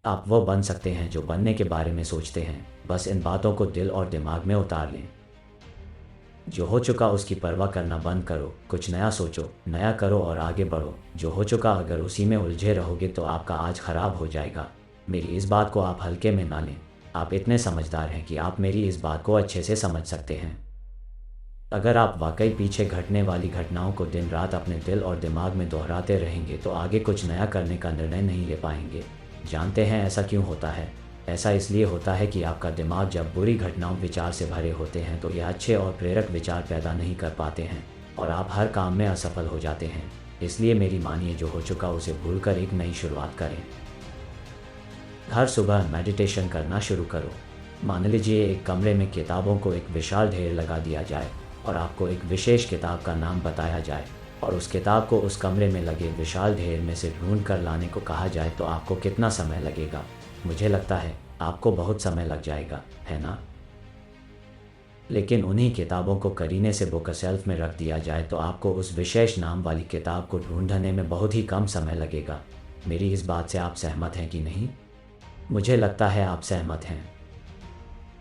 आप वो बन सकते हैं जो बनने के बारे में सोचते हैं। बस इन बातों को दिल और दिमाग में उतार लें। जो हो चुका उसकी परवाह करना बंद करो, कुछ नया सोचो, नया करो और आगे बढ़ो। जो हो चुका अगर उसी में उलझे रहोगे तो आपका आज खराब हो जाएगा। मेरी इस बात को आप हल्के में ना लें। आप इतने समझदार हैं कि आप मेरी इस बात को अच्छे से समझ सकते हैं। अगर आप वाकई पीछे घटने वाली घटनाओं को दिन रात अपने दिल और दिमाग में दोहराते रहेंगे तो आगे कुछ नया करने का निर्णय नहीं ले पाएंगे। जानते हैं ऐसा क्यों होता है? ऐसा इसलिए होता है कि आपका दिमाग जब बुरी घटनाओं विचार से भरे होते हैं तो यह अच्छे और प्रेरक विचार पैदा नहीं कर पाते हैं और आप हर काम में असफल हो जाते हैं। इसलिए मेरी मानिए, जो हो चुका उसे भूलकर एक नई शुरुआत करें। हर सुबह मेडिटेशन करना शुरू करो। मान लीजिए एक कमरे में किताबों को एक विशाल ढेर लगा दिया जाए और आपको एक विशेष किताब का नाम बताया जाए और उस किताब को उस कमरे में लगे विशाल ढेर में से ढूंढ कर लाने को कहा जाए तो आपको कितना समय लगेगा? मुझे लगता है आपको बहुत समय लग जाएगा, है ना? लेकिन उन्हीं किताबों को करीने से बुक शेल्फ में रख दिया जाए तो आपको उस विशेष नाम वाली किताब को ढूंढने में बहुत ही कम समय लगेगा। मेरी इस बात से आप सहमत हैं कि नहीं? मुझे लगता है आप सहमत हैं।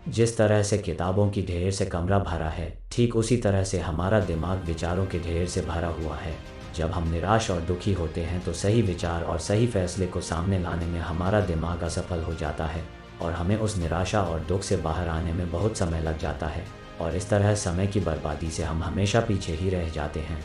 जिस तरह से किताबों की ढेर से कमरा भरा है, ठीक उसी तरह से हमारा दिमाग विचारों के ढेर से भरा हुआ है। जब हम निराश और दुखी होते हैं तो सही विचार और सही फैसले को सामने लाने में हमारा दिमाग असफल हो जाता है और हमें उस निराशा और दुख से बाहर आने में बहुत समय लग जाता है और इस तरह समय की बर्बादी से हम हमेशा पीछे ही रह जाते हैं।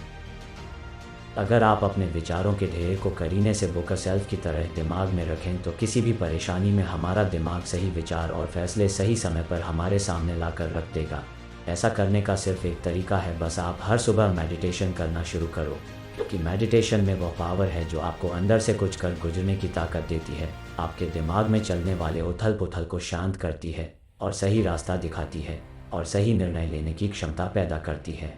अगर आप अपने विचारों के ढेर को करीने से बुक शेल्फ की तरह दिमाग में रखें तो किसी भी परेशानी में हमारा दिमाग सही विचार और फैसले सही समय पर हमारे सामने लाकर रख देगा। ऐसा करने का सिर्फ एक तरीका है, बस आप हर सुबह मेडिटेशन करना शुरू करो, क्योंकि मेडिटेशन में वह पावर है जो आपको अंदर से कुछ कर गुजरने की ताकत देती है, आपके दिमाग में चलने वाले उथल पुथल को शांत करती है और सही रास्ता दिखाती है और सही निर्णय लेने की क्षमता पैदा करती है।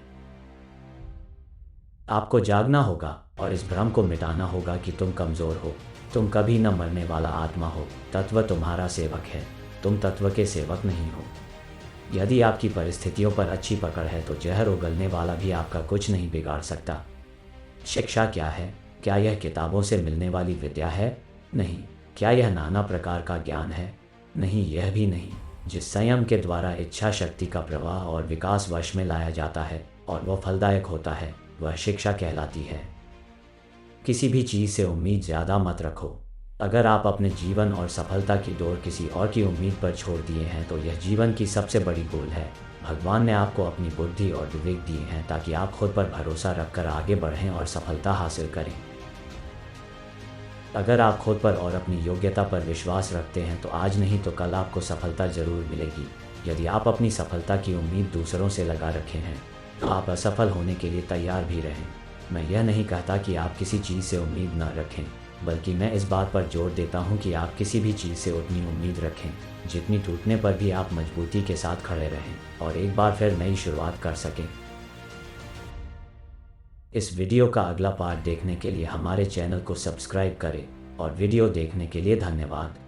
आपको जागना होगा और इस भ्रम को मिटाना होगा कि तुम कमज़ोर हो। तुम कभी न मरने वाला आत्मा हो। तत्व तुम्हारा सेवक है, तुम तत्व के सेवक नहीं हो। यदि आपकी परिस्थितियों पर अच्छी पकड़ है तो जहर उगलने वाला भी आपका कुछ नहीं बिगाड़ सकता। शिक्षा क्या है? क्या यह किताबों से मिलने वाली विद्या है? नहीं। क्या यह नाना प्रकार का ज्ञान है? नहीं, यह भी नहीं। जिस संयम के द्वारा इच्छा शक्ति का प्रवाह और विकास वश में लाया जाता है और वह फलदायक होता है, वह शिक्षा कहलाती है। किसी भी चीज़ से उम्मीद ज़्यादा मत रखो। अगर आप अपने जीवन और सफलता की दौड़ किसी और की उम्मीद पर छोड़ दिए हैं तो यह जीवन की सबसे बड़ी भूल है। भगवान ने आपको अपनी बुद्धि और विवेक दिए हैं ताकि आप खुद पर भरोसा रखकर आगे बढ़ें और सफलता हासिल करें। अगर आप खुद पर और अपनी योग्यता पर विश्वास रखते हैं तो आज नहीं तो कल आपको सफलता ज़रूर मिलेगी। यदि आप अपनी सफलता की उम्मीद दूसरों से लगा रखे हैं तो आप असफल होने के लिए तैयार भी रहें। मैं यह नहीं कहता कि आप किसी चीज़ से उम्मीद न रखें, बल्कि मैं इस बात पर जोर देता हूं कि आप किसी भी चीज़ से उतनी उम्मीद रखें जितनी टूटने पर भी आप मजबूती के साथ खड़े रहें और एक बार फिर नई शुरुआत कर सकें। इस वीडियो का अगला पार्ट देखने के लिए हमारे चैनल को सब्सक्राइब करें और वीडियो देखने के लिए धन्यवाद।